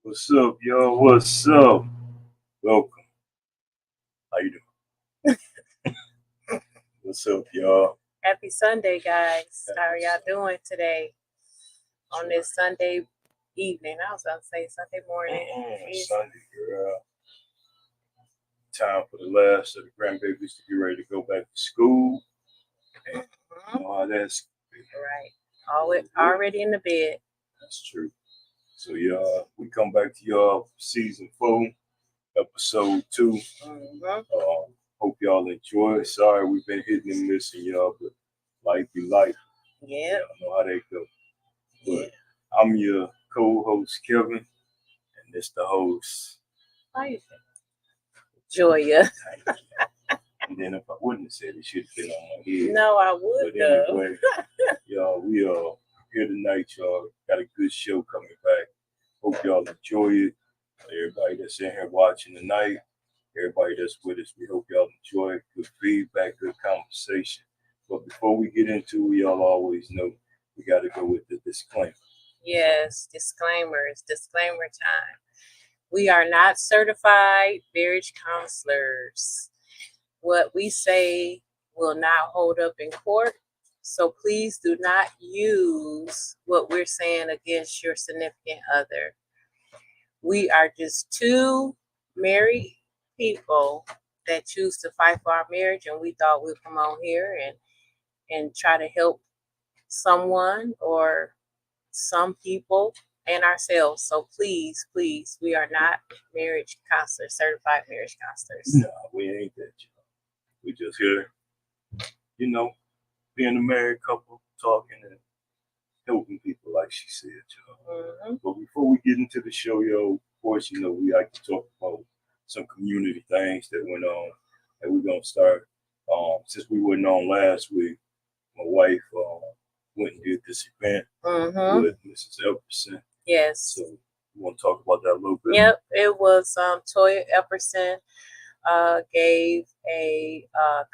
What's up, y'all? What's up? Welcome. How you doing? What's up, y'all? Happy Sunday, guys. How are y'all doing today on this Sunday evening? I was about to say Sunday morning. Sunday, girl. Time for the last of the grandbabies to get ready to go back to school. And you know how that's right. Already in the bed. That's true. So, y'all, we come back to y'all for season 4, episode 2. Hope y'all enjoy. Sorry we've been hitting and missing y'all, but life be life. Yeah. Y'all know how they go. But I'm your co-host, Kevin, and this the host. How you think? Joya. And then if I wouldn't have said it, should have been on my head. No, I would. But anyway, y'all, we are here tonight, y'all. Got a good show coming back. Hope y'all enjoy it. Everybody that's in here watching tonight, everybody that's with us, we hope y'all enjoy it. Good feedback, good conversation. But before we get into it, y'all always know we got to go with the disclaimer. Yes, disclaimers. Disclaimer time. We are not certified marriage counselors. What we say will not hold up in court. So please do not use what we're saying against your significant other. We are just two married people that choose to fight for our marriage, and we thought we'd come on here and try to help someone or some people and ourselves. So please, we are not marriage counselors, certified marriage counselors. No, we ain't that, y'all. We just here, being a married couple, talking and helping people, like she said, y'all. But before we get into the show, yo, of course, we like to talk about some community things that went on, and we're gonna start. Since we wasn't on last week, my wife went and did this event with Mrs. Epperson. Yes. So we want to talk about that a little bit. Yep, it was Toya Epperson gave a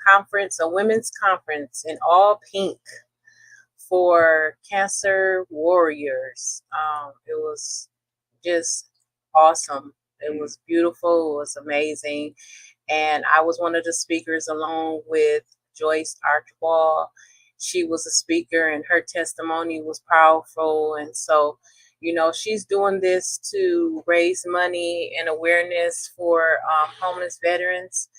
conference, a women's conference in all pink for cancer warriors. It was just awesome. It was beautiful. It was amazing. And I was one of the speakers along with Joyce Archibald. She was a speaker and her testimony was powerful. And so, she's doing this to raise money and awareness for homeless veterans.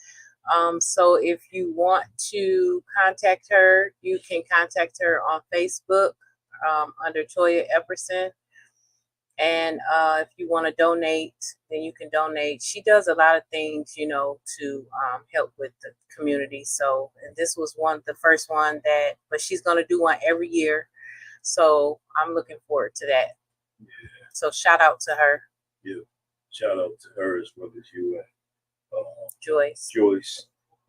So if you want to contact her, you can contact her on Facebook under Toya Epperson. And if you want to donate, then you can donate. She does a lot of things, to help with the community. So and this was the first one but she's going to do one every year. So I'm looking forward to that. Yeah. So shout out to her. Yeah. Shout out to her as well as you and Joyce.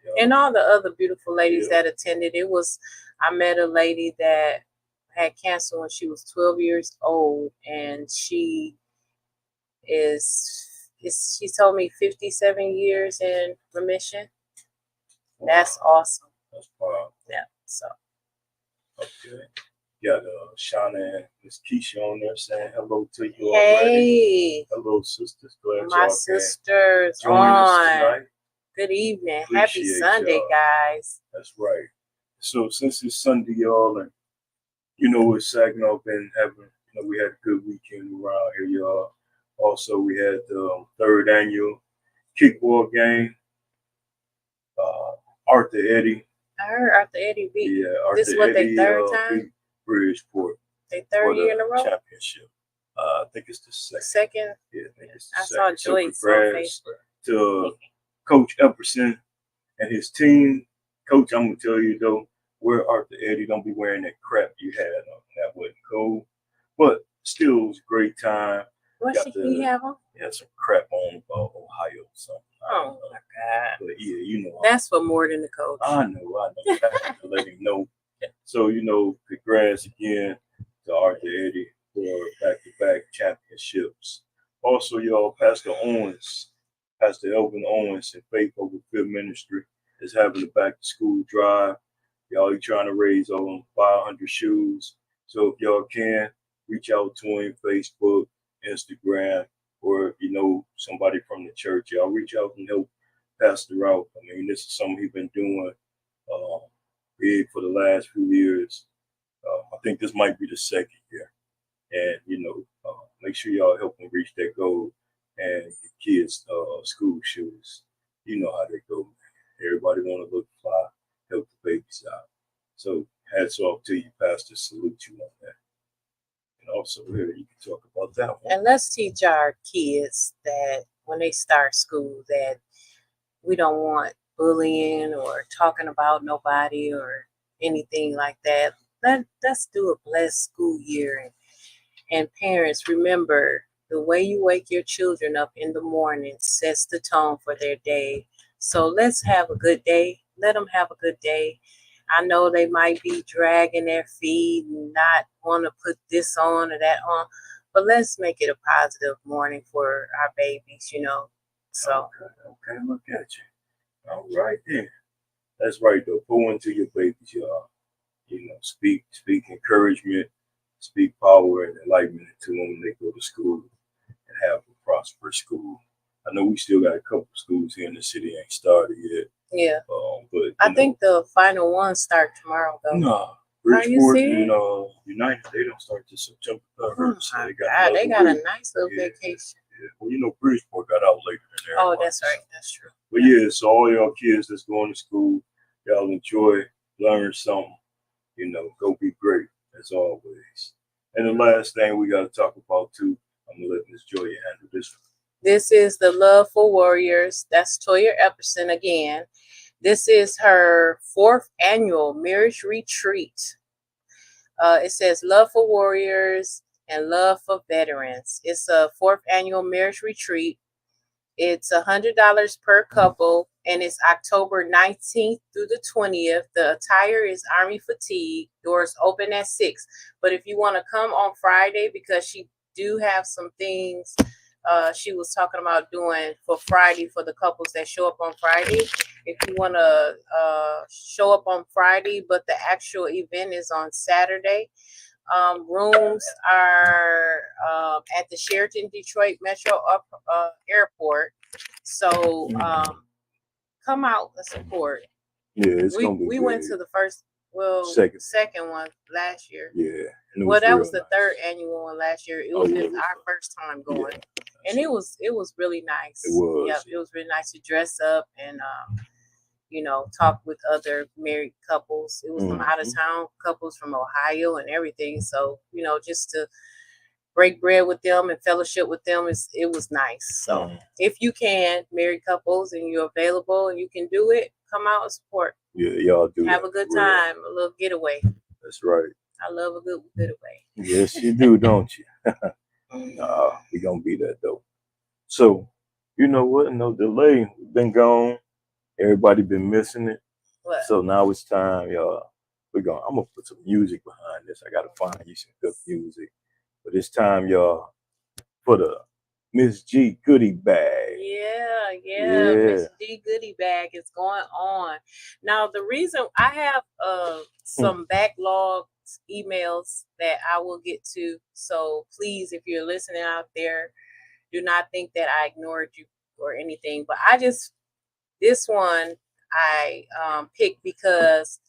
Yeah. And all the other beautiful ladies that attended. I met a lady that had cancer when she was 12 years old, and she told me 57 years in remission. Wow. That's awesome. That's wow. Yeah. So. Okay. Got Shauna and Miss Keisha on there saying hello to you already. Hey. Hello, sisters. Glad my y'all sisters join us tonight. Good evening. Appreciate Happy Sunday, y'all. guys. That's right. So since it's Sunday, y'all, and we're Saginaw been having, You know, we had a good weekend around here, y'all. Also, we had the third annual kickball game. Arthur Eddy. I heard Arthur Eddy beat. Yeah, This is Arthur what they Eddy third time? beat Bridgeport They for third year in the a row? championship. I think it's the second. Second? Yeah, I think it's the I second. saw Joyce on congrats Facebook. to Coach Epperson and his team. Coach, I'm gonna tell you though, wear Arthur Eddy. Don't be wearing that crap you had on. That wasn't cool, but still, it was a great time. What should he have on? He had some crap on about Ohio or something. Oh my God! But yeah, you know. That's for more than the coach. I know. I have to let him know. So, you know, congrats again to Arthur Eddy for back-to-back championships. Also, y'all, Pastor Elvin Owens and Faith Over Fear Ministry is having a back-to-school drive. Y'all, he trying to raise over 500 shoes. So if y'all can, reach out to him, Facebook, Instagram, or if you know somebody from the church, y'all reach out and help Pastor out. I mean, this is something he's been doing big for the last few years. I think this might be the second year. And, you know, make sure y'all help them reach that goal and get kids school shoes. You know how they go, man. Everybody want to look fly, help the babies out. So hats off to you, Pastor. Salute you on that. And also here, you can talk about that one. And let's teach our kids that when they start school that we don't want bullying or talking about nobody or anything like that. Let's do a blessed school year. And parents, remember, the way you wake your children up in the morning sets the tone for their day. So let's have a good day. Let them have a good day. I know they might be dragging their feet and not want to put this on or that on, but let's make it a positive morning for our babies, you know. So okay, look at you. All right then. That's right though. Pour into your babies, y'all. You know, speak encouragement, speak power and enlightenment to them when they go to school and have a prosperous school. I know we still got a couple schools here in the city ain't started yet. Yeah. But I think the final ones start tomorrow though. No. Bridgeport and United, they don't start till September 3rd. Oh, so they got a nice little vacation. Yeah. Well, you know, Bridgeport got out later than everybody. Oh, that's right. That's true. But yeah, so all y'all kids that's going to school, y'all enjoy, learn something, you know, go be great as always. And the last thing we got to talk about too, I'm gonna let Miss Joya handle this one. This is the Love for Warriors. That's Toya Epperson again. This is her 4th annual marriage retreat. It says Love for Warriors and Love for Veterans. It's a 4th annual marriage retreat. It's $100 per couple, and it's October 19th through the 20th. The attire is Army fatigue. Doors open at 6. But if you want to come on Friday, because she do have some things she was talking about doing for Friday for the couples that show up on Friday. If you want to show up on Friday, but the actual event is on Saturday. Rooms are at the Sheraton Detroit Metro Airport. So come out and support. Yeah, it's gonna be we good. Went to the second one last year. Yeah. Well, that was the third annual one last year. It was our first time going. Yeah. And it was really nice. It was. Yep, it was really nice to dress up and you know, talk with other married couples. It was some out of town couples from Ohio and everything. So, you know, just to break bread with them and fellowship with them, it was nice. So if you can, married couples, and you're available and you can do it, come out and support. Yeah, y'all do. Have a good time, a little getaway. That's right. I love a good getaway. Yes, you do, don't you? Nah, we gonna be that though. So, you know what? No delay. We've been gone. Everybody been missing it. What? So now it's time, y'all. I'm gonna put some music behind this. I gotta find you some good music. But it's time, y'all, for the Miss G Goodie Bag. Yeah. Miss G Goodie Bag is going on. Now, the reason I have some backlogged emails that I will get to. So please, if you're listening out there, do not think that I ignored you or anything. But this one I picked because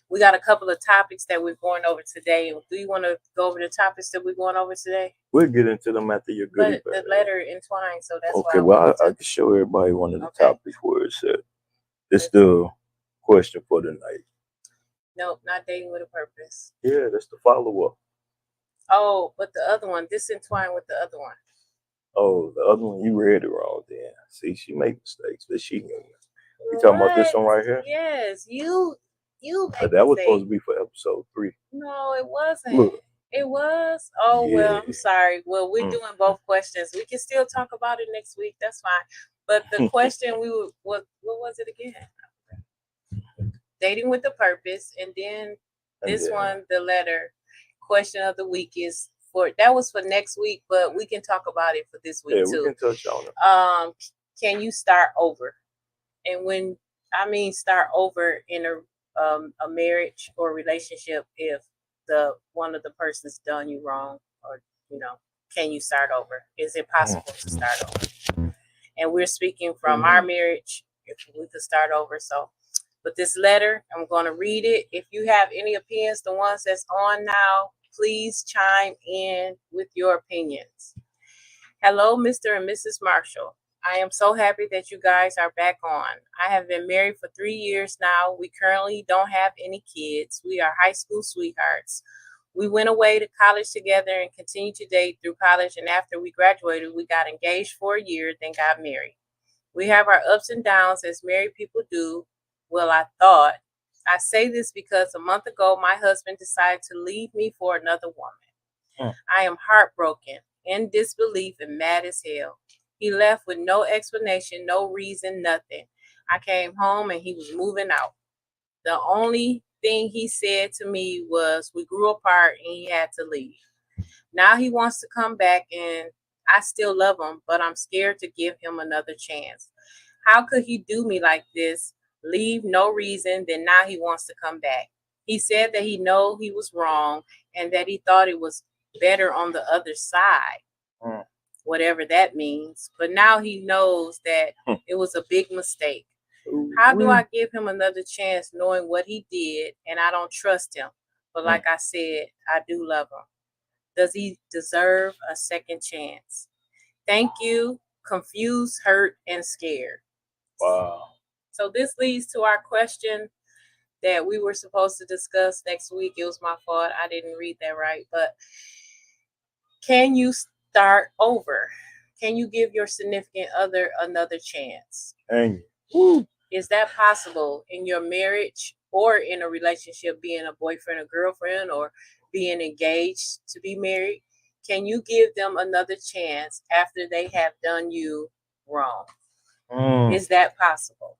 We got a couple of topics that we're going over today. Do you want to go over the topics that we're going over today? We'll get into them after your goodie But bag. the letter entwined, so that's okay. why I can show everybody one of the Okay. topics where it's at. It's the question for the night. Nope, not dating with a purpose. Yeah, that's the follow-up. Oh, but the other one, this entwined with the other one. Oh, the other one, you read it wrong then. See, she make mistakes, but she knew. You talking about this one right here? Yes, you make that was mistakes. supposed to be for episode 3. No, it wasn't. Look. It was? Oh, well, Yeah. I'm sorry. Well, we're doing both questions. We can still talk about it next week. That's fine. But the question what was it again? Dating with a purpose. And then this one, the letter question of the week is that was for next week, but we can talk about it for this week too. We can touch on it. Can you start over? And when I mean start over in a marriage or relationship, if one of the persons done you wrong, or can you start over? Is it possible to start over? And we're speaking from our marriage, if we could start over. So, but this letter, I'm going to read it. If you have any opinions, the ones that's on now, please chime in with your opinions. Hello, Mr. and Mrs. Marshall. I am so happy that you guys are back on. I have been married for 3 years now. We currently don't have any kids. We are high school sweethearts. We went away to college together and continued to date through college. And after we graduated, we got engaged for a year, then got married. We have our ups and downs as married people do. Well, I thought. I say this because a month ago, my husband decided to leave me for another woman. I am heartbroken, in disbelief, and mad as hell. He left with no explanation, no reason, nothing. I came home and he was moving out. The only thing he said to me was we grew apart and he had to leave. Now he wants to come back and I still love him, but I'm scared to give him another chance. How could he do me like this? Leave no reason, then now he wants to come back. He said that he know he was wrong and that he thought it was better on the other side. Whatever that means. But now he knows that it was a big mistake. How do I give him another chance knowing what he did and I don't trust him? But like I said, I do love him. Does he deserve a second chance? Thank you. Confused, hurt, and scared. Wow. So this leads to our question that we were supposed to discuss next week. It was my fault. I didn't read that right. But can you start over? Can you give your significant other another chance? Is that possible in your marriage or in a relationship, being a boyfriend or girlfriend or being engaged to be married? Can you give them another chance after they have done you wrong? Is that possible?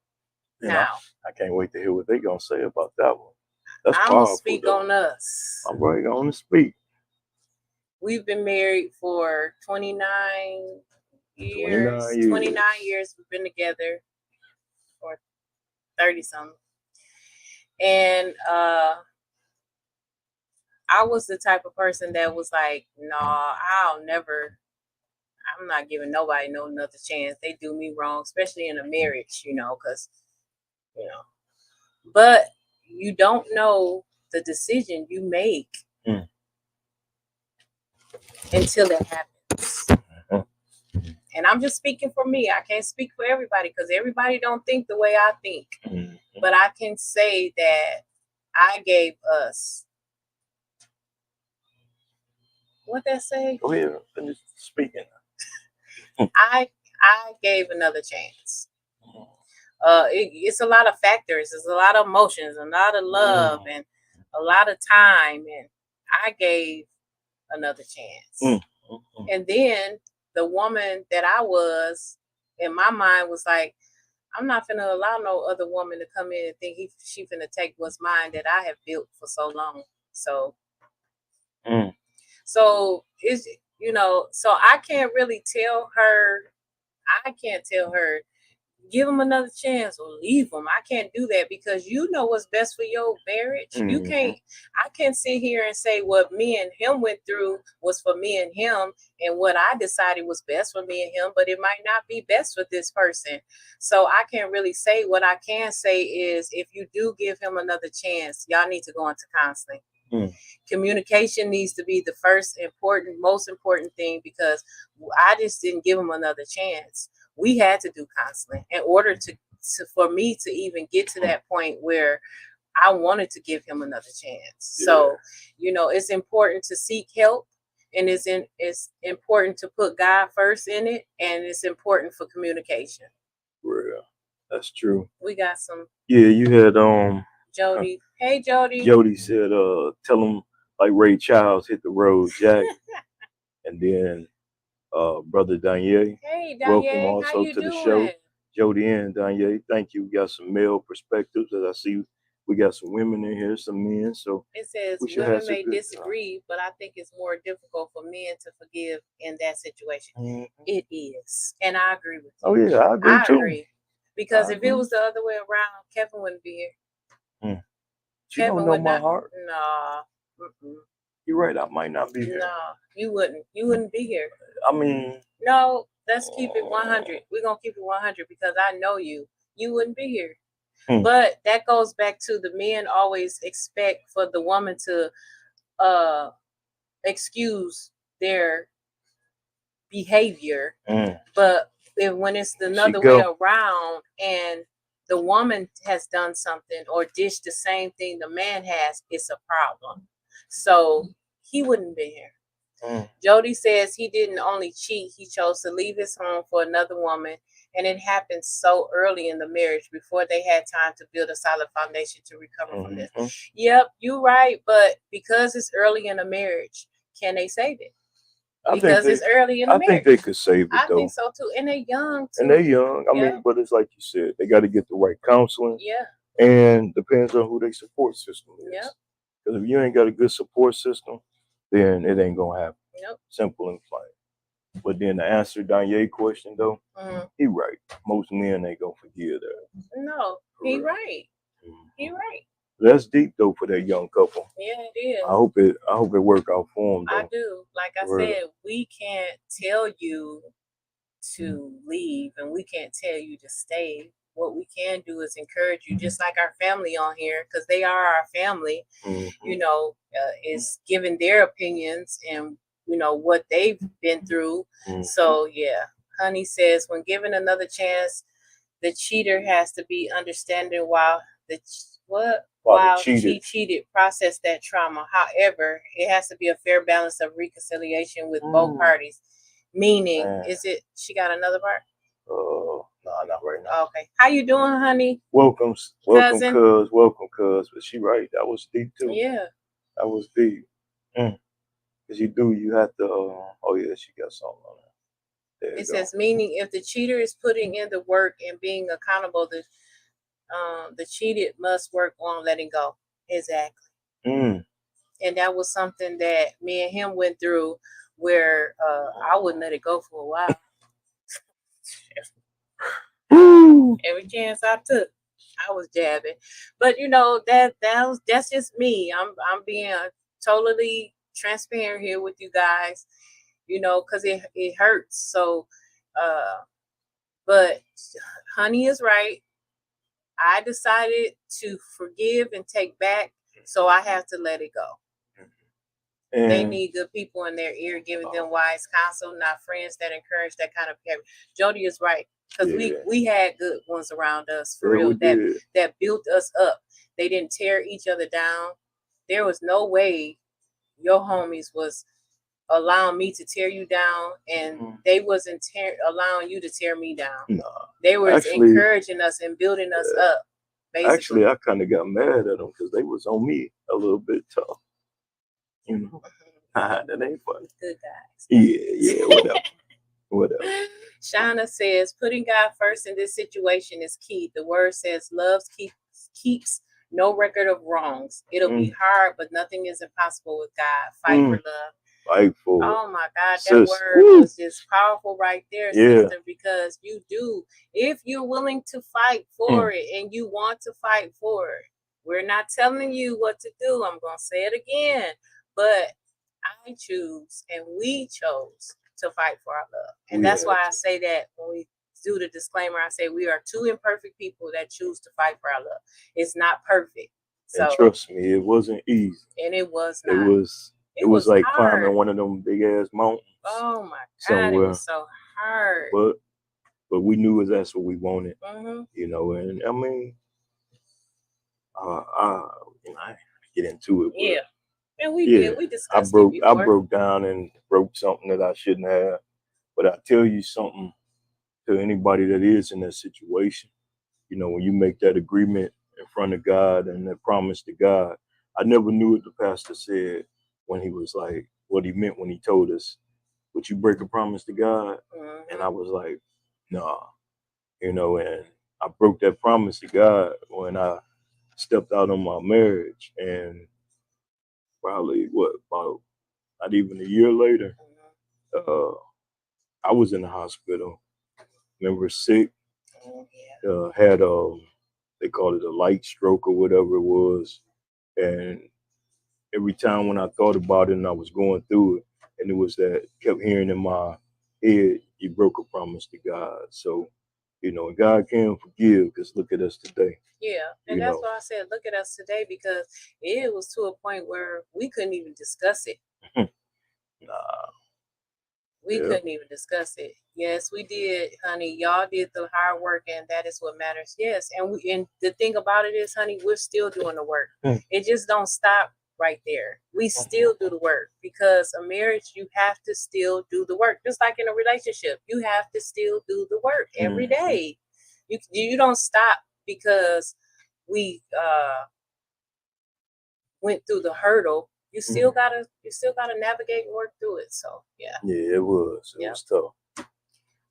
Now, I can't wait to hear what they're going to say about that one. That's I'm going to speak on us. I'm right on to speak. We've been married for 29 years. 29 years we've been together, or 30 something. And I was the type of person that was like, no, I'm not giving nobody no another chance. They do me wrong, especially in a marriage, because, but you don't know the decision you make until it happens. And I'm just speaking for me. I can't speak for everybody because everybody don't think the way I think. But I can say that I gave us. What that say? Go ahead, finish speaking. I gave another chance. It's a lot of factors. There's a lot of emotions, a lot of love, and a lot of time. And I gave another chance. And then the woman that I was, in my mind, was like, I'm not finna allow no other woman to come in and think she finna take what's mine that I have built for so long. So, so it's, so I can't really tell her. I can't tell her give them another chance or leave them. I can't do that because you know what's best for your marriage. You can't, I can't sit here and say what me and him went through was for me and him and what I decided was best for me and him, but it might not be best for this person. So I can't really say. What I can say is if you do give him another chance, y'all need to go into counseling. Communication needs to be the most important thing, because I just didn't give him another chance. We had to do counseling in order for me to even get to that point where I wanted to give him another chance. Yeah. So, it's important to seek help, and it's important to put God first in it, and it's important for communication. Yeah, that's true. We got some. Yeah, you had Jody. Hey, Jody. Jody said, tell him like Ray Charles, hit the road, Jack. And then Brother Daniel. Hey, Daniel. Welcome also to the show. Jody and Daniel, thank you. We got some male perspectives, as I see. We got some women in here, some men. So it says women may disagree, but I think it's more difficult for men to forgive in that situation. It is. And I agree with you. Oh, yeah, I agree too. Agree. Because if it was the other way around, Kevin wouldn't be here. You don't know my heart. No. You're right. I might not be here. No, you wouldn't. You wouldn't be here. I mean. No, let's keep it 100. We're going to keep it 100 because I know you. You wouldn't be here. But that goes back to the men always expect for the woman to excuse their behavior. But when it's another way around and the woman has done something or dished the same thing the man has, it's a problem. So he wouldn't be here. Jody says he didn't only cheat, he chose to leave his home for another woman. And it happened so early in the marriage before they had time to build a solid foundation to recover from this. Yep, you're right. But because it's early in a marriage, can they save it? Because it's early in the marriage. I think they could save it, though. I think so, too. And they're young, too. And they're young. I mean, but it's like you said, they got to get the right counseling. Yeah. And depends on who their support system is. Yep. Because if you ain't got a good support system, then it ain't going to happen. Yep. Simple and plain. But then to answer Danye's question, though, he right. Most men ain't going to forgive that. No, he right. He right. That's deep, though, for that young couple. Yeah, it is. I hope it work out for them, though. I do. Like I said, we can't tell you to leave, and we can't tell you to stay. What we can do is encourage you, just like our family on here, because they are our family, is giving their opinions and, what they've been through. So, yeah. Honey says, when given another chance, the cheater has to be understanding while she cheated, process that trauma. However, it has to be a fair balance of reconciliation with both parties. Meaning, she got another part? No, not right now. Okay. How you doing, honey? Welcome, cuz. But she right. That was deep, too. Yeah. That was deep. Because you have to, she got something on there. It says, meaning if the cheater is putting in the work and being accountable, the cheated must work on letting go. Exactly. And that was something that me and him went through where I wouldn't let it go for a while. Every chance I took, I was jabbing. But that's just me. I'm being totally transparent here with you guys, because it hurts. So but honey is right. I decided to forgive and take back, so I have to let it go. And they need good people in their ear giving them wise counsel, not friends that encourage that kind of behavior. Jody is right, because we had good ones around us, for real, that built us up. They didn't tear each other down. There was no way your homies was allowing me to tear you down, and they wasn't allowing you to tear me down. No. They were encouraging us and building us up. Basically. Actually, I kind of got mad at them because they was on me a little bit tough. That ain't funny. Good guys. Yeah, whatever. Shauna says, putting God first in this situation is key. The word says, love keeps no record of wrongs. It'll be hard, but nothing is impossible with God. Fight for love. Fight for it. Oh my God, that Sis, word woo. was just powerful right there, Yeah. sister, because you do. If you're willing to fight for it and you want to fight for it, we're not telling you what to do. I'm going to say it again, but I choose and we chose to fight for our love. And that's why I say that when we do the disclaimer, I say we are two imperfect people that choose to fight for our love. It's not perfect. So, and trust me, it wasn't easy. And it was not. It was like hard. climbing one of them big ass mountains. Oh my God, it was so hard. But we knew that's what we wanted, Mm-hmm. you know. And I mean, I get into it. Yeah, and we did. We discussed I broke down and broke something that I shouldn't have. But I tell you something, to anybody that is in that situation, you know, when you make that agreement in front of God and that promise to God, I never knew what the pastor said when he was like, what he meant when he told us, would you break a promise to God? Mm-hmm. And I was like, nah, you know, and I broke that promise to God when I stepped out on my marriage. And probably about not even a year later, I was in the hospital. Remember, sick, had they call it a light stroke or whatever it was. And every time when I thought about it and I was going through it, and it was that kept hearing in my head, you broke a promise to God. So, you know, God can forgive, because look at us today. Yeah, and that's why I said, look at us today, because it was to a point where we couldn't even discuss it. We couldn't even discuss it. Yes, we did, honey. Y'all did the hard work, and that is what matters. Yes, and the thing about it is, honey, we're still doing the work. It just don't stop right there. We still do the work, because a marriage, you have to still do the work. Just like in a relationship, you have to still do the work every day. You don't stop because we went through the hurdle. You still gotta navigate and work through it. So yeah, it was tough.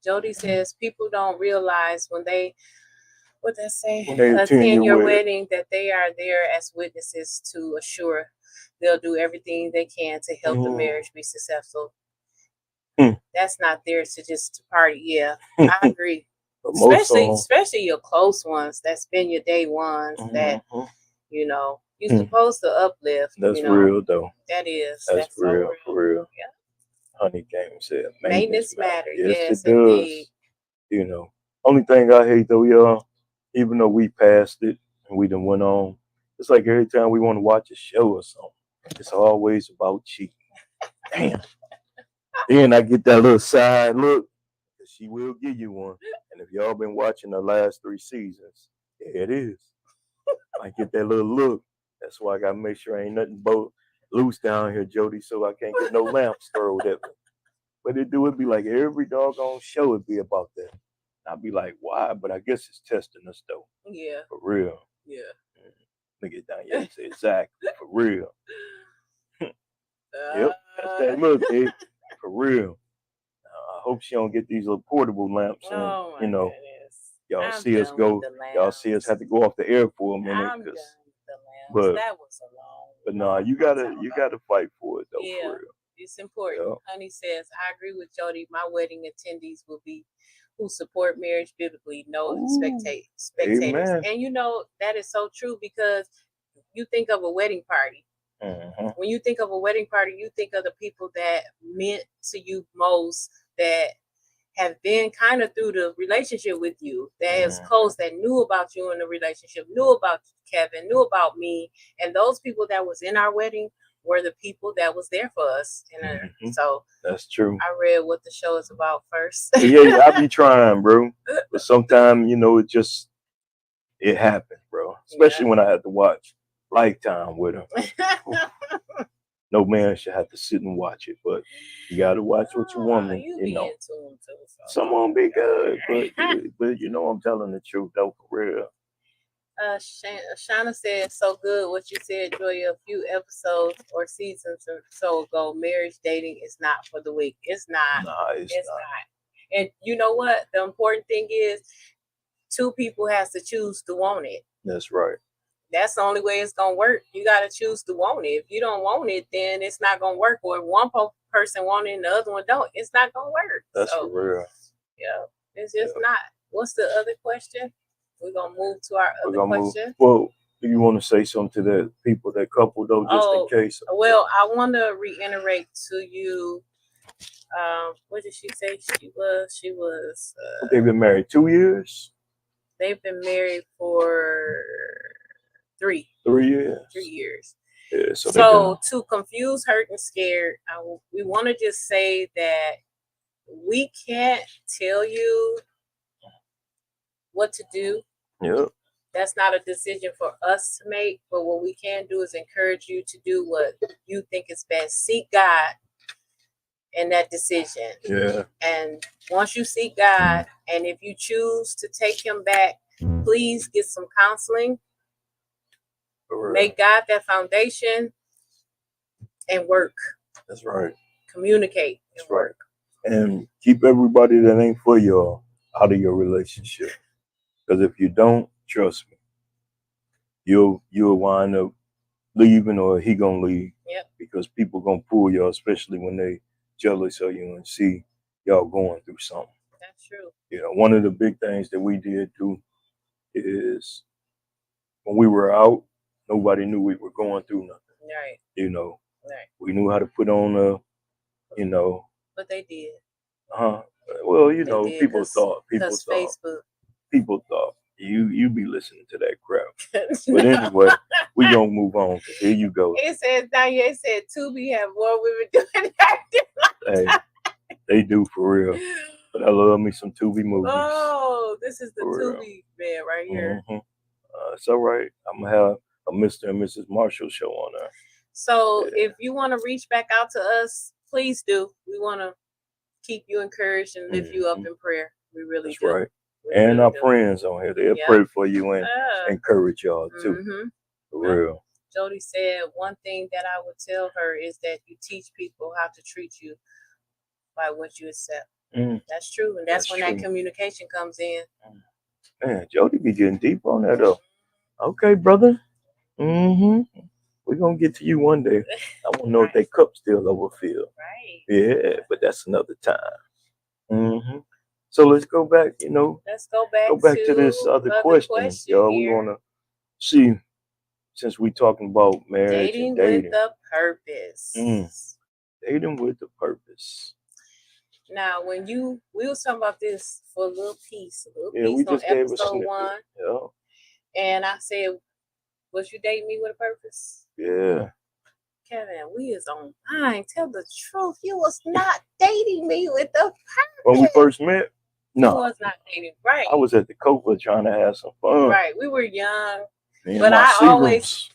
Jody says people don't realize when they attend your wedding, that they are there as witnesses to assure they'll do everything they can to help the marriage be successful. That's not there to just party. Yeah, I agree. Especially your close ones that spend your day ones that you know you're supposed to uplift. That's real though. That is. That's real, so for real. Yeah. Honey came said maintenance matter. Yes, it does. You know, only thing I hate though, y'all, even though we passed it and we done went on, it's like every time we want to watch a show or something, it's always about cheating. Damn. Then I get that little side look. She will give you one. And if y'all been watching the last 3 seasons, there it is. I get that little look. That's why I gotta make sure ain't nothing loose down here, Jody, so I can't get no lamps thrown at me. But it be like every doggone show would be about that. I'd be like, why? But I guess it's testing us though. Yeah. For real. Yeah. Look at down here. Say exactly. For real. Yep. That's that look, eh? For real. I hope she don't get these little portable lamps and you know. Goodness. Y'all see us go. Y'all see us have to go off the air for a minute. But that was a long. But no, you gotta fight for it though. Yeah, for real. It's important. Yep. Honey says, I agree with Jody. My wedding attendees will be who support marriage biblically, no spectators. Amen. And you know that is so true, because you think of a wedding party. When you think of a wedding party, you think of the people that meant to you most, that have been kind of through the relationship with you, that is close, that knew about you in the relationship, knew about Kevin, knew about me. And those people that was in our wedding were the people that was there for us. And so that's true. I read what the show is about first. Yeah, I be trying, bro. But sometimes, you know, it happens, bro. Especially when I had to watch Lifetime with her. No man should have to sit and watch it, but you got to watch what you want. You know, some won't be good, but you know, I'm telling the truth though, for real. Shauna said, so good what you said, Joya, a few episodes or seasons or so ago. Marriage dating is not for the weak. It's not. Nah, it's not. And you know what? The important thing is, two people has to choose to want it. That's right. That's the only way it's gonna work. You gotta choose to want it. If you don't want it, then it's not gonna work. Or if one person want it and the other one don't, it's not gonna work. That's for real. Yeah, it's just not. What's the other question? We're gonna move to our other question. Well, do you want to say something to that people, that couple though, just in case? Well, I want to reiterate to you. What did she say? She was. They've been married 2 years. They've been married for 3 years. 3 years. Yeah, so to confuse, hurt, and scared, we want to just say that we can't tell you what to do. Yeah. That's not a decision for us to make, but what we can do is encourage you to do what you think is best. Seek God in that decision. Yeah. And once you seek God, and if you choose to take him back, please get some counseling. Make God that foundation and work. That's right. Communicate and That's work. Right. And keep everybody that ain't for y'all out of your relationship. Because if you don't, trust me, you'll wind up leaving, or he gonna leave. Yep. Because people gonna pull y'all, especially when they jealous of you and see y'all going through something. That's true. You know, one of the big things that we did do is when we were out, nobody knew we were going through nothing. Right. You know. Right. We knew how to put on But they did. Well, you know, people thought. Facebook. People thought you be listening to that crap. But anyway, we gonna move on. Here you go. It says Danielle said Tubi have more women doing that. Hey, they do for real. But I love me some Tubi movies. Oh, this is the Tubi man right here. Mm-hmm. It's all right. I'm gonna have a Mr. and Mrs. Marshall show on there. So if you want to reach back out to us, please do. We want to keep you encouraged and lift you up in prayer. We really do. Right. And our friends on here, they'll pray for you and encourage y'all too. Mm-hmm. For real. Jody said one thing that I would tell her is that you teach people how to treat you by what you accept. That's true. And that's when that communication comes in. Man, Jody be getting deep on that though. Okay, brother. Mm-hmm. We're going to get to you one day. I want to know if they cup still overfilled. Right. Yeah, but that's another time. Mm-hmm. So let's go back, Let's go back to this other question. Y'all, we want to see, since we're talking about marriage and dating. With a purpose. Dating with a purpose. Now, we was talking about this for a little piece we just on gave episode 1. Yeah. And I said, was you dating me with a purpose? Yeah. Kevin, we is online. Tell the truth. You was not dating me with a purpose. When we first met? No. You was not dating. Right. I was at the Copa trying to have some fun. Right. We were young. But I always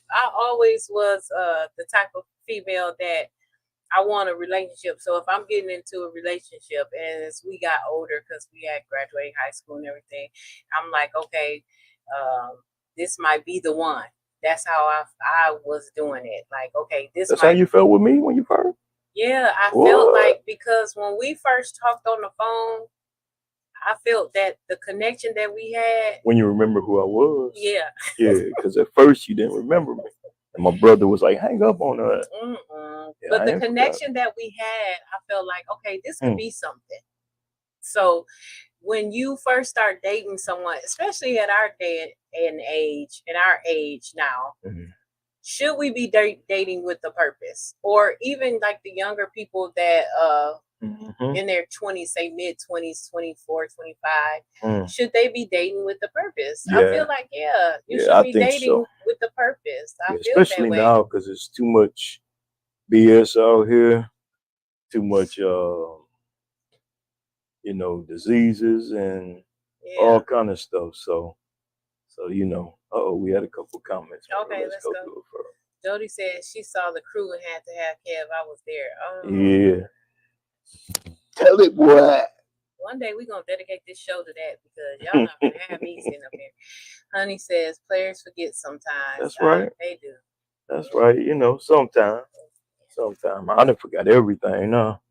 was the type of female that I want a relationship. So if I'm getting into a relationship as we got older, because we had graduated high school and everything, I'm like, okay, this might be the one. That's how I was doing it. Like, okay, That's how you felt with me when you first? Yeah, I felt like, because when we first talked on the phone, I felt that the connection that we had. When you remember who I was? Yeah. Yeah, because at first you didn't remember me. And my brother was like, hang up on her. Yeah, but the connection that we had, I felt like, okay, this could be something. So when you first start dating someone, especially at our day and age, in our age now, should we be dating with a purpose? Or even like the younger people that in their 20s, say mid-20s, 24, 25, should they be dating with a purpose? Yeah. I feel like, you should be dating with a purpose. I feel especially that way. now, because there's too much BS out here, too much diseases and all kind of stuff. So we had a couple comments. Okay, let's go. Jody said she saw the crew and had to have Kev. I was there. Yeah. Tell it, boy. One day we're going to dedicate this show to that, because y'all not going to have me sitting up here. Honey says players forget sometimes. That's right. They do. That's right. Sometimes. I done forgot everything now.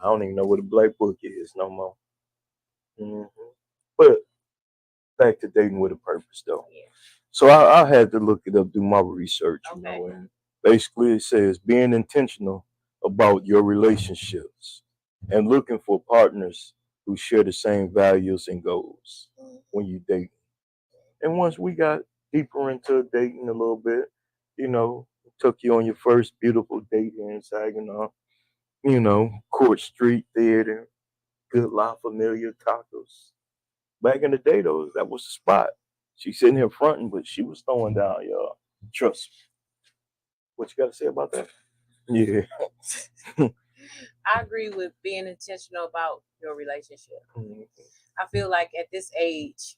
I don't even know what a black book is no more. But back to dating with a purpose, though. Yeah. So I had to look it up, do my research, you Okay. know, and basically it says being intentional about your relationships and looking for partners who share the same values and goals when you date. And once we got deeper into dating a little bit, you know, took you on your first beautiful date here in Saginaw, you know, Court Street Theater, Good La Familia Tacos. Back in the day, though, that was the spot. She sitting here fronting, but she was throwing down, y'all. Trust me. What you got to say about that? Yeah. I agree with being intentional about your relationship. Mhm. I feel like at this age,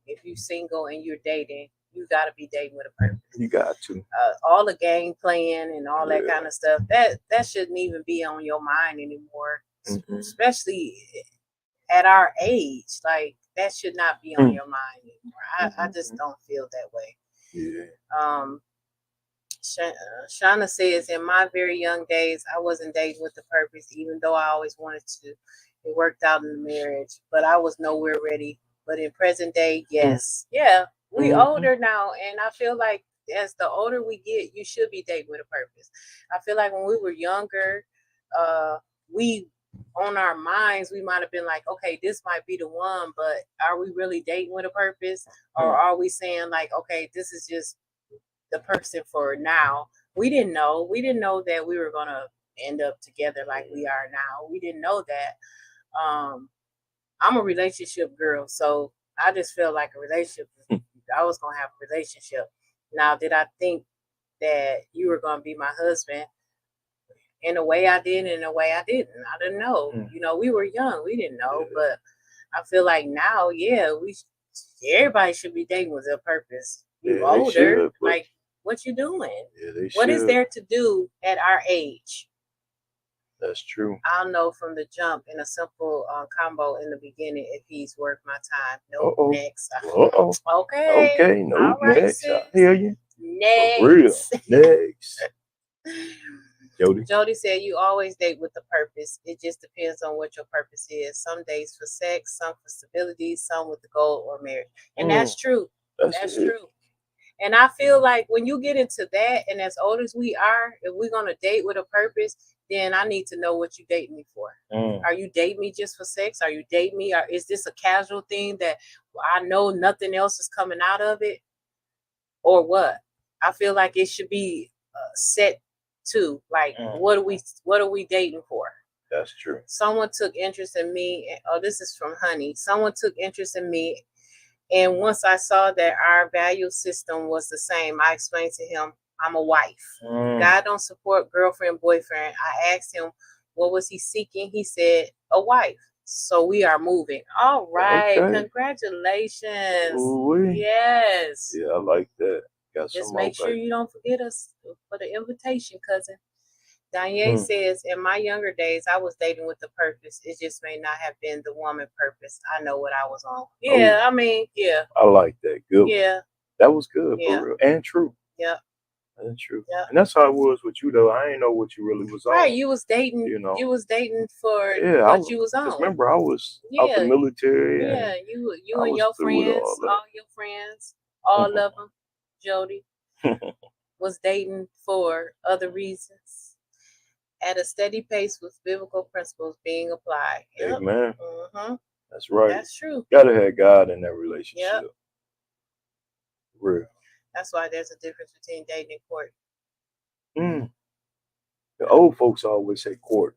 if you're single and you're dating, you got to be dating with a purpose. You got to. All the game playing and all that Yeah. kind of stuff, that shouldn't even be on your mind anymore. Mhm. Especially at our age, like that should not be on your mind anymore. I just don't feel that way. Yeah. Shauna says, in my very young days, I wasn't dating with a purpose, even though I always wanted to. It worked out in the marriage, but I was nowhere ready. But in present day, yes. Yeah, we older now, and I feel like as the older we get, you should be dating with a purpose. I feel like when we were younger, we on our minds, we might have been like, okay, this might be the one, but are we really dating with a purpose? Or are we saying like, okay, this is just the person for now? We didn't know. We didn't know that we were gonna end up together like we are now. We didn't know that. I'm a relationship girl, so I just feel like a relationship. I was gonna have a relationship. Now, did I think that you were gonna be my husband? In a way, I did. In a way, I didn't. I didn't know. You know, we were young. We didn't know, but I feel like now, yeah, everybody should be dating with a purpose. You older, like what you doing? Yeah, what is there to do at our age? That's true. I'll know from the jump in a simple combo in the beginning if he's worth my time. No, next. Okay. Okay, no, all right, next. sis. I hear you. Next. For real. Next. Jody said, you always date with a purpose. It just depends on what your purpose is. Some days for sex, some for stability, some with the goal or marriage. And that's true. That's true. And I feel like when you get into that, and as old as we are, if we're going to date with a purpose, then I need to know what you date me for. Are you dating me just for sex? Are you dating me? Or is this a casual thing that I know nothing else is coming out of it? Or what? I feel like it should be set to, like, what are we dating for? That's true. Someone took interest in me. Oh, this is from Honey. Someone took interest in me, and once I saw that our value system was the same, I explained to him, I'm a wife. God don't support girlfriend, boyfriend. I asked him, what was he seeking? He said, a wife. So we are moving. All right. Okay. Congratulations. Ooh-wee. Yes. Yeah, I like that. Just make sure you don't forget us for the invitation, cousin. Danye says, in my younger days, I was dating with a purpose. It just may not have been the woman purpose. I know what I was on. Yeah, I mean, yeah. I like that. Good. Yeah. That was good, for real. And true. Yeah. That's true. Yeah. And that's how it was with you, though. I didn't know what you really was on. Right, you was dating. You know, you was dating for what you was on. Because remember, I was out the military. Yeah, you and your friends, all your friends, all of them, Jody, was dating for other reasons. At a steady pace with biblical principles being applied. Yep. Amen. That's right. That's true. Gotta have God in that relationship. Yep. Real. That's why there's a difference between dating and courting. The old folks always say courting,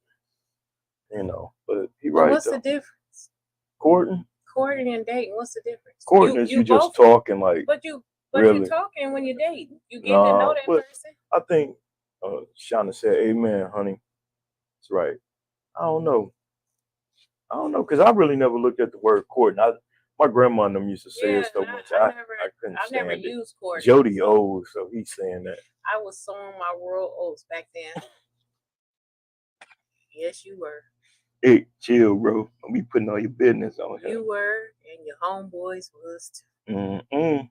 you know, but he right. What's the difference? Courting? Courting and dating. What's the difference? Courting is you just talking like. But you're talking when you're dating. You getting to know that person. I think Shauna said, "Amen, honey." That's right. I don't know, because I really never looked at the word courting. My grandma and them used to say it so much. I couldn't stand it. I never used courting. Jody old, so he's saying that. I was sowing my world oats back then. Yes, you were. Hey, chill, bro. Don't be putting all your business on here. You were, and your homeboys was too.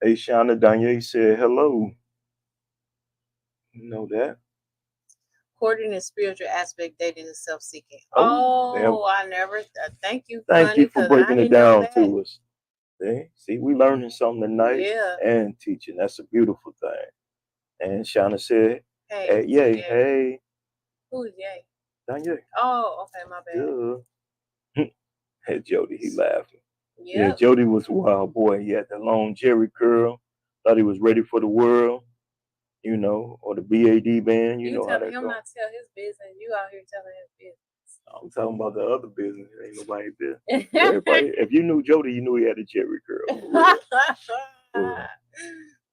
Hey, Shauna, Danye said hello. You know that. Courting is spiritual aspect, dating is self-seeking. I never. Thank you. Thank you for breaking it down to us. See, we learning something tonight Yeah. and teaching. That's a beautiful thing. And Shauna said, Hey, yay, Yay. hey. Who's Yay? Danye. Oh, okay, my bad. Good. Hey, Jody, he laughing. Yep. Yeah, Jody was a wild boy. He had the long Jerry curl. Thought he was ready for the world, you know, or the BAD band. You know how that him go. not tell his business. You out here telling his business. I'm talking about the other business. Ain't nobody there. Everybody, if you knew Jody, you knew he had a Jerry curl.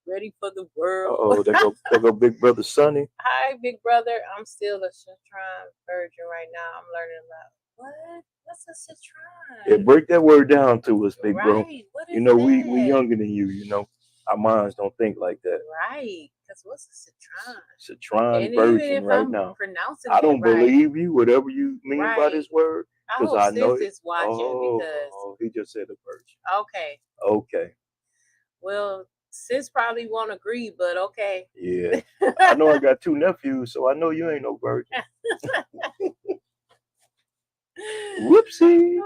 Ready for the world. Oh, there go Big Brother Sonny. Hi, Big Brother. I'm still a Citron virgin right now. I'm learning a lot. What? What's a Citron? Yeah, break that word down to us, big bro. What is you know, that? we younger than you. You know, our minds don't think like that. Right. Because what's a Citron? Citron virgin right now. Pronouncing I don't it right, believe you, whatever you mean by this word. I hope I know Sis is watching because he just said a virgin. Okay. Okay. Well, Sis probably won't agree, but okay. Yeah. I know I got 2 nephews, so I know you ain't no virgin. Whoopsie.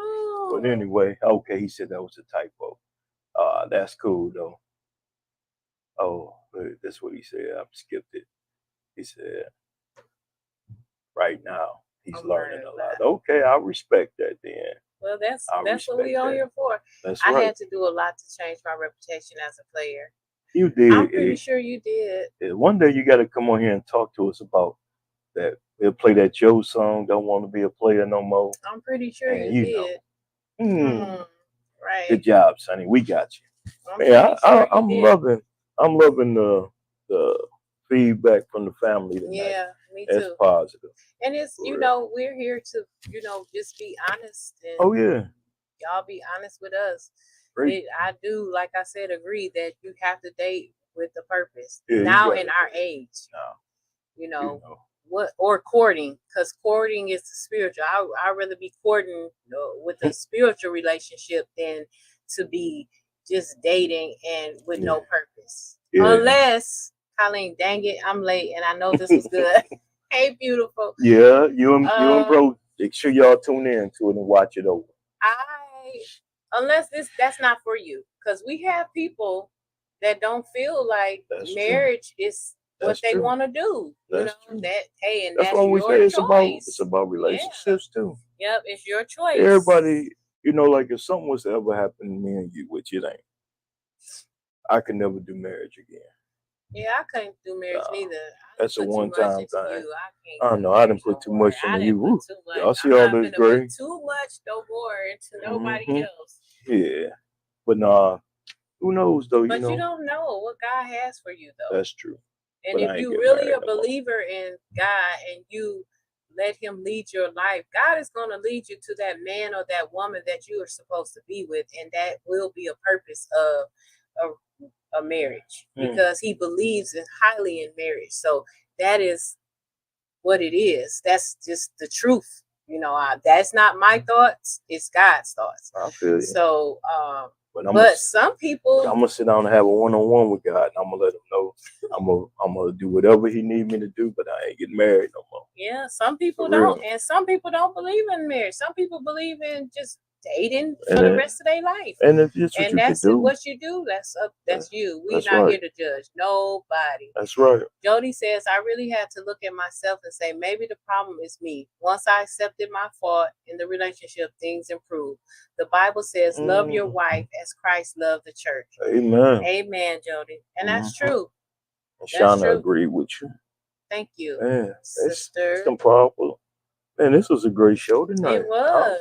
But anyway, okay, he said that was a typo. That's cool though. Oh, that's what he said. I skipped it. He said, right now he's learning a lot. Okay, I respect that then. Well, that's what we on here for. That's I right. had to do a lot to change my reputation as a player. You did. I'm pretty sure you did. One day you got to come on here and talk to us about that. We'll play that Joe song, Don't Want to Be a Player No More. I'm pretty sure you did. Right. Good job, Sonny. We got you. I'm loving the feedback from the family tonight. Yeah, me too. It's positive. And it's, we're here to, just be honest. And oh, yeah. Y'all be honest with us. I do, like I said, agree that you have to date with a purpose. Yeah, now in our age. Or courting, because courting is spiritual. I'd rather be courting with a spiritual relationship than to be just dating and with no purpose. Yeah. Unless, Colleen, dang it, I'm late and I know this was good. Hey, beautiful. Yeah, you and bro, make sure y'all tune in to it and watch it over. Unless that's not for you, because we have people that don't feel like marriage is what they want to do. That's what we say. It's about relationships too. Yep, it's your choice. Everybody, like if something was to ever happen to me and you, which it ain't, I could never do marriage again. Yeah, I couldn't do marriage neither. That's a one-time thing. I know I didn't put too much into you. Y'all see all this gray? Too much no more into nobody else. Yeah, but who knows though? But you don't know what God has for you though. That's true. And if you really a believer in God and you let Him lead your life, God is going to lead you to that man or that woman that you are supposed to be with, and that will be a purpose of a marriage, because He believes highly in marriage. So that is what it is. That's just the truth. That's not my thoughts. It's God's thoughts. I feel you. So, but some people, I'm gonna sit down and have a one-on-one with God. And I'm gonna let Him know I'm gonna do whatever He need me to do, but I ain't getting married no more. Yeah, some people don't, and some people don't believe in marriage. Some people believe in just dating for the rest of their life. And that's what you do. That's you. We're not here to judge nobody. That's right. Jody says, I really had to look at myself and say, maybe the problem is me. Once I accepted my fault in the relationship, things improved. The Bible says, love your wife as Christ loved the church. Amen. Amen, Jody. And that's true. Shauna agreed with you. Thank you, sister. It's some powerful. Man, this was a great show tonight. It was.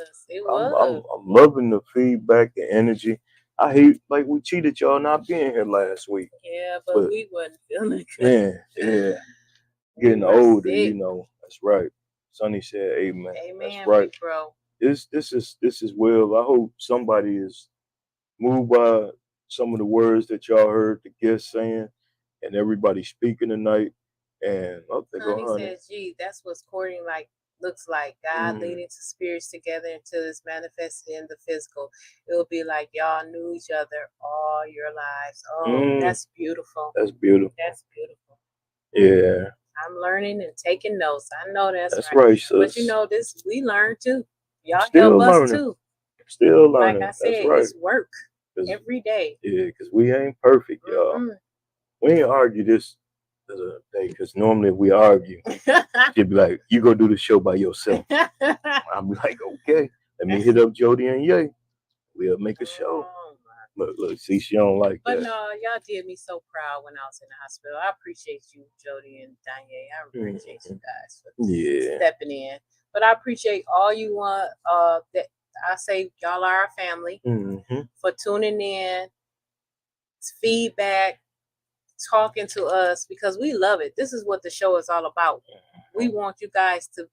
I'm loving the feedback, the energy. I hate we cheated y'all not being here last week. Yeah, but we wasn't feeling good. Yeah. Getting older, That's right. Sonny said, "Amen." That's right, bro. This is well. I hope somebody is moved by some of the words that y'all heard the guests saying, and everybody speaking tonight. And I'm thinking, honey says, "Gee, that's what's courting looks like. God leading two spirits together until it's manifested in the physical. It will be like y'all knew each other all your lives." Oh, that's beautiful. That's beautiful. That's beautiful. Yeah. I'm learning and taking notes. I know that's right. But this we learn too. Y'all help us too. Still learning. Like I said, right. it's work. every day. Yeah, because we ain't perfect, y'all. We ain't argue this the other day, because normally if we argue, she'd be like, "You go do the show by yourself." I'll be like, "Okay, let me hit up Jody and Ye. We'll make a show." Look, see, she don't like but that. No, y'all did me so proud when I was in the hospital. I appreciate you, Jody and Danye. I appreciate you guys for stepping in. But I appreciate all you want. That I say y'all are our family, for tuning in, feedback, talking to us, because we love it. This is what the show is all about. We want you guys to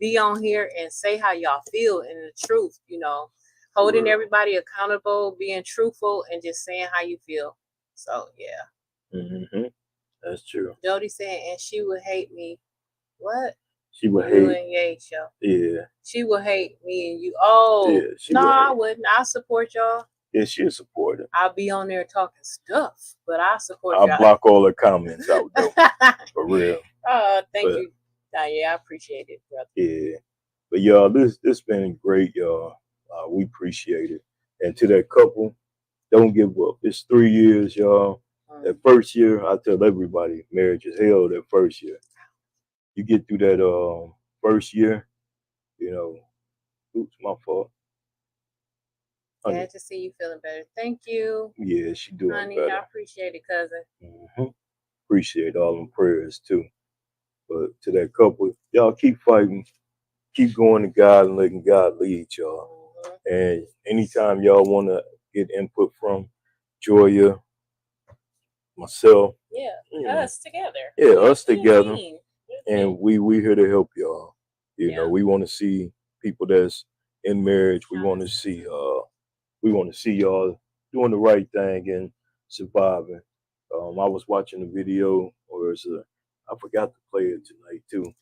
be on here and say how y'all feel and the truth, holding everybody accountable, being truthful, and just saying how you feel. So yeah. That's true. Jody said, and she would hate me. What? She would you hate and Ye show. Yeah. She would hate me and you. Oh, yeah, no, I wouldn't. I support y'all. Yeah, she'll support it. I'll be on there talking stuff, but I support y'all. I'll block all her comments out though. For real. Thank you. Yeah, I appreciate it, brother. Yeah. But y'all, this been great, y'all. We appreciate it. And to that couple, don't give up. It's 3 years, y'all. That first year, I tell everybody, marriage is hell that first year. You get through that first year, oops, my fault. Glad to see you feeling better. Thank you. Yeah, she doing honey, better. I appreciate it, cousin. Appreciate all them prayers too. But to that couple, y'all keep fighting, keep going to God and letting God lead y'all. And anytime y'all want to get input from Joya, myself, us together. Yeah, us together. And we here to help y'all. You know, we want to see people that's in marriage. We want to see y'all doing the right thing and surviving. I was watching a video, I forgot to play it tonight too.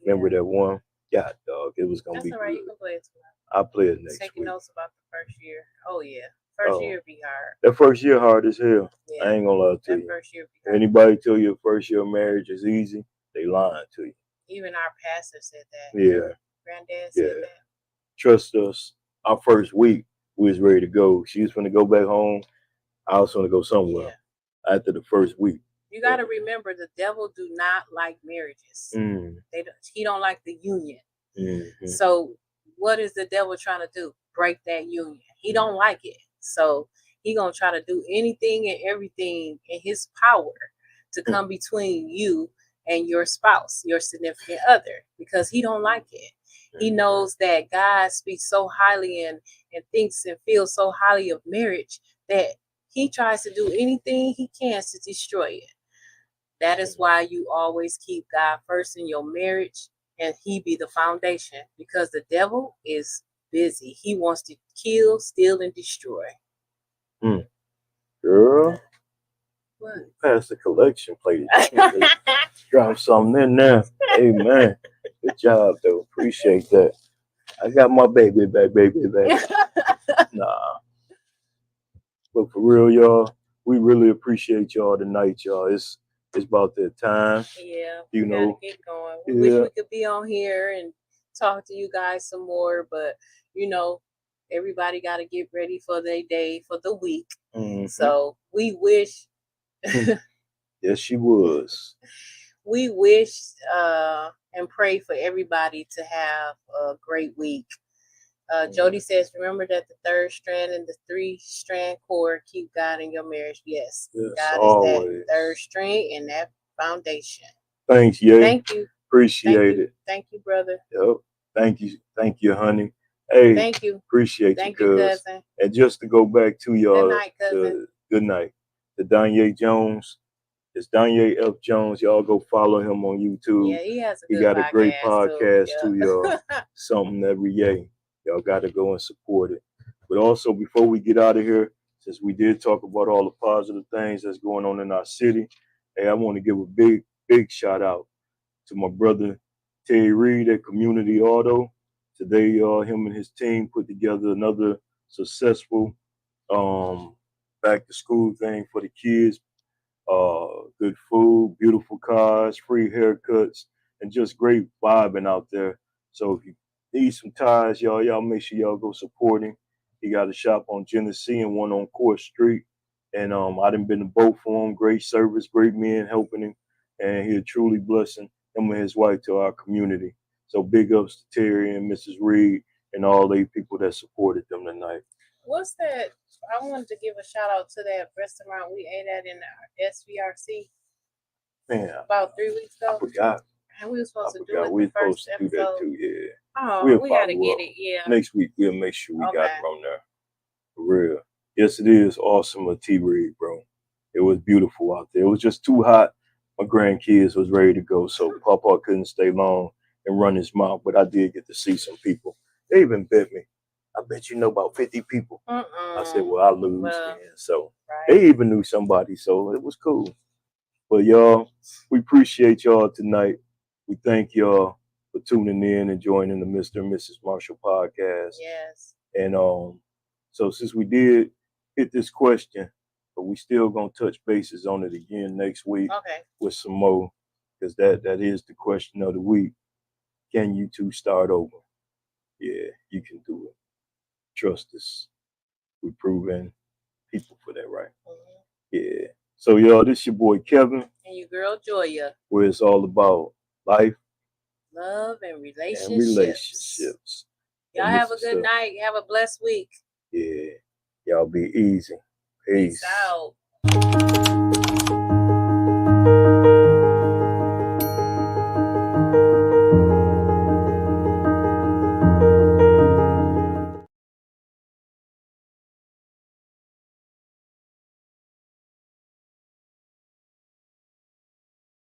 Remember that one? God, dog, it was gonna be good. You can play it tonight. I'll play it next week. Taking notes about the first year. Oh yeah, first year be hard. That first year hard as hell. Yeah, I ain't gonna lie to you. First year be hard. Anybody tell you first year of marriage is easy, they lying to you. Even our pastor said that. Yeah. Granddad said that. Trust us. Our first week, we was ready to go. She was gonna go back home. I was gonna go somewhere after the first week. You got to remember, the devil do not like marriages. He don't like the union. So what is the devil trying to do? Break that union. He don't like it. So he gonna try to do anything and everything in his power to come between you and your spouse, your significant other, because he don't like it. He knows that God speaks so highly and thinks and feels so highly of marriage that he tries to do anything he can to destroy it. That is why you always keep God first in your marriage, and he be the foundation, because the devil is busy. He wants to kill, steal, and destroy. Girl, what? Pass the collection plate. Drop something in there. Amen. Good job, though. Appreciate that. I got my baby back. Nah. But for real, y'all, we really appreciate y'all tonight, y'all. It's about that time. Yeah, we gotta get going. We wish we could be on here and talk to you guys some more, but everybody got to get ready for their day, for the week. So we wish. Yes, she was. We wish and pray for everybody to have a great week. Jody says, remember that the third strand and the 3-strand cord keep God in your marriage. Yes, God always. Is that third string and that foundation. Thanks, Ye. Thank you. Appreciate it. Thank you, brother. Yep. Thank you, honey. Hey, thank you. Appreciate you, cousin. And just to go back to y'all, good night, cousin. Good night. To Danye Jones. It's Danye F. Jones. Y'all go follow him on YouTube. Yeah, he has He got a great podcast too, y'all. Something every day. Y'all got to go and support it. But also, before we get out of here, since we did talk about all the positive things that's going on in our city, hey, I want to give a big shout out to my brother Terry Reed at Community Auto. Today, him and his team put together another successful back to school thing for the kids. Good food, beautiful cars, free haircuts, and just great vibing out there. So if you need some tires, y'all make sure y'all go support him. He got a shop on Genesee and one on Court Street. And I done been to both for him. Great service, great men helping him. And he a truly blessing, him and his wife, to our community. So big ups to Terry and Mrs. Reed and all the people that supported them tonight. What's that? I wanted to give a shout out to that restaurant we ate at in the SVRC. Man, about 3 weeks ago. I forgot. And we were supposed to do it we the first supposed to do that too, yeah. Oh, we gotta get it, yeah. Next week we'll make sure we got it on there. For real. Yes, it is awesome with T Reed, bro. It was beautiful out there. It was just too hot. My grandkids was ready to go, so Papa couldn't stay long and run his mouth. But I did get to see some people. They even bet me. I bet you know about 50 people. I said, well, I lose. Well, so they even knew somebody, so it was cool. But y'all, we appreciate y'all tonight. We thank y'all for tuning in and joining the Mr. and Mrs. Marshall podcast. Yes. And so since we did hit this question, but we still gonna touch bases on it again next week with some more, because that is the question of the week. Can you two start over? Yeah, you can do it. Trust us. We've proven people for that, right? Yeah. So y'all, this your boy Kevin. And your girl Joya. Where it's all about life, love, and relationships. Y'all have a good night. Have a blessed week. Yeah. Y'all be easy. Peace out.